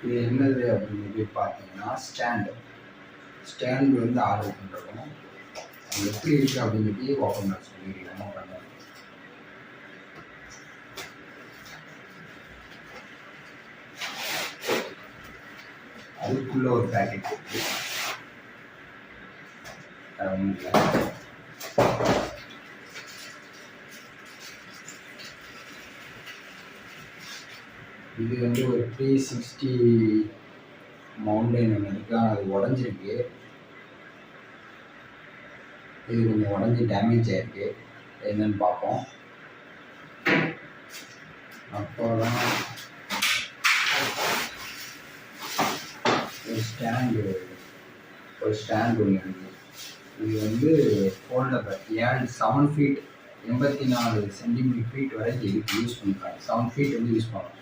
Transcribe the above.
இது என்னது அப்படின்னு சொல்லி பார்த்தீங்கன்னா ஸ்டாண்டு வந்து ஆர்டர் பண்ணுறோம். அது எப்படி இருக்குது அப்படின்னு சொல்லி ஓப்பன் பண்ண சொல்லியிருக்கோம். அதுக்குள்ள ஒரு பேக்கெட் இருக்கு. இது வந்து ஒரு 360 மவுண்டைன் ஒன்று இருக்கு. அது உடஞ்சிருக்கு. இது கொஞ்சம் உடஞ்சி டேமேஜ் ஆயிருக்கு. என்னன்னு பார்ப்போம். அப்புறம் ஒரு ஸ்டாண்டு ஒன்று இருக்குது. இது வந்து ஃபோல்டபிள் 7 ஃபீட் 84 சென்டிமீட்டர் ஃபீட் வரைக்கும் இதுக்கு யூஸ் பண்ணிக்கலாம். 7 ஃபீட் வந்து யூஸ் பண்ணலாம்.